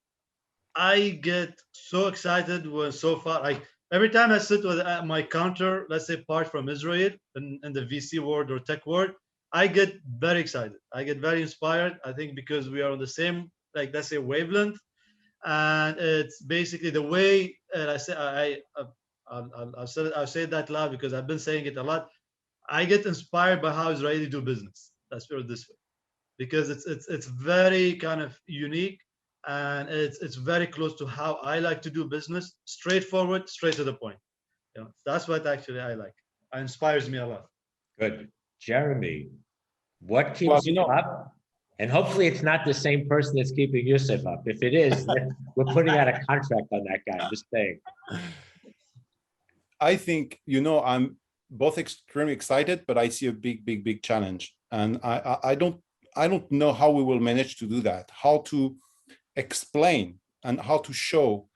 I get so excited when so far, like every time I sit with my counter, let's say part from Israel in the VC world or tech world, I get very excited. I get very inspired. I think because we are on the same, like, let's say, wavelength, and it's basically the way. And I say, I'll say that loud because I've been saying it a lot. I get inspired by how Israelis do business. Let's put it this way, because it's very kind of unique, and it's very close to how I like to do business. Straightforward, straight to the point. You know, that's what actually I like. It inspires me a lot. Good. Jeremie, what keeps you up? And hopefully it's not the same person that's keeping Yousuf up. If it is, we're putting out a contract on that guy. I'm just saying. I think, you know, I'm both extremely excited, but I see a big challenge. And I don't know how we will manage to do that, how to explain and how to show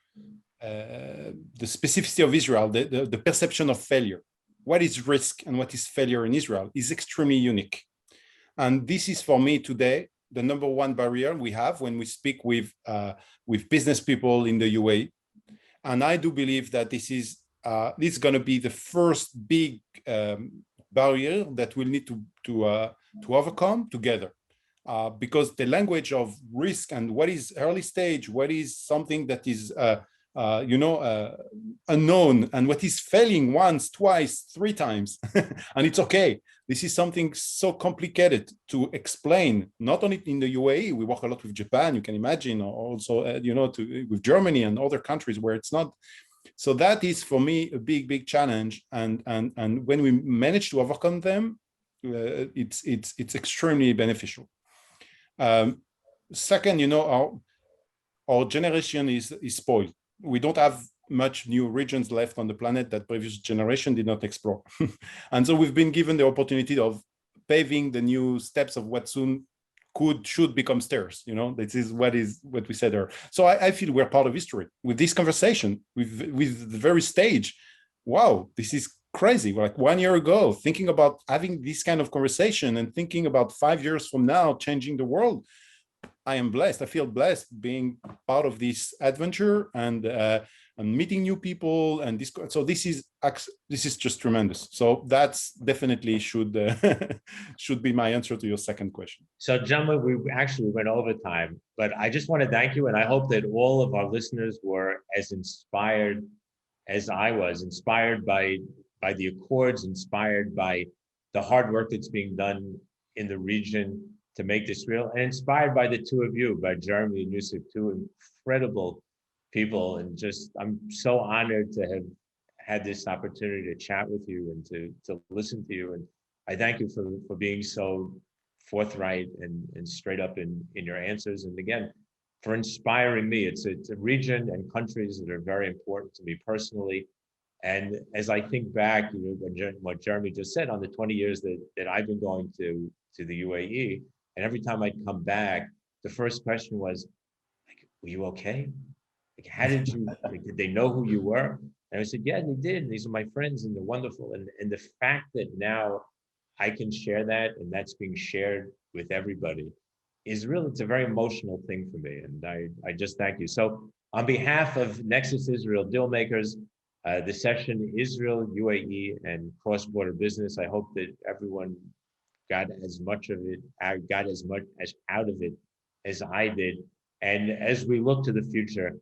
the specificity of Israel, the perception of failure. What is risk and what is failure in Israel is extremely unique. And this is, for me today, the number one barrier we have when we speak with business people in the UAE. And I do believe that this is going to be the first big barrier that we'll need to overcome together. Because the language of risk and what is early stage, what is something that is unknown, and what is failing once, twice, 3 times, and it's okay. This is something so complicated to explain, not only in the UAE. We work a lot with Japan, you can imagine, or also with Germany and other countries where it's not. So that is, for me, a big challenge. And when we manage to overcome them, it's extremely beneficial. Second, you know, our generation is spoiled. We don't have much new regions left on the planet that previous generation did not explore. And so we've been given the opportunity of paving the new steps of what soon should become stairs. You know, this is what we said there. So I feel we're part of history with this conversation, with the very stage. Wow, this is crazy. Like 1 year ago, thinking about having this kind of conversation and thinking about 5 years from now, changing the world. I am blessed. I feel blessed being part of this adventure, and meeting new people, and this. So this is just tremendous. So that's definitely should should be my answer to your second question. So, gentlemen, we actually went over time, but I just want to thank you, and I hope that all of our listeners were as inspired as I was, inspired by the Accords, inspired by the hard work that's being done in the region to make this real, and inspired by the two of you, by Jeremie and Yousuf, two incredible people. And just, I'm so honored to have had this opportunity to chat with you and to listen to you. And I thank you for being so forthright and straight up in your answers. And again, for inspiring me. It's a region and countries that are very important to me personally. And as I think back, what Jeremie just said on the 20 years that I've been going to the UAE, and every time I'd come back, the first question was, like, were you okay? Like, how did you, like, did they know who you were? And I said, yeah, they did. And these are my friends and they're wonderful. And the fact that now I can share that and that's being shared with everybody is really, it's a very emotional thing for me. And I just thank you. So on behalf of NEXUS Israel Dealmakers, the session Israel, UAE, and cross-border business, I hope that everyone got as much of it, got as much as out of it as I did. And as we look to the future,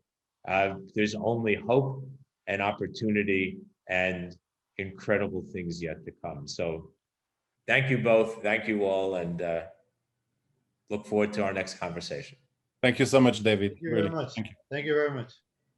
there's only hope and opportunity and incredible things yet to come. So thank you both. Thank you all. And look forward to our next conversation. Thank you so much, David. Thank you very much. Thank you. Thank you very much.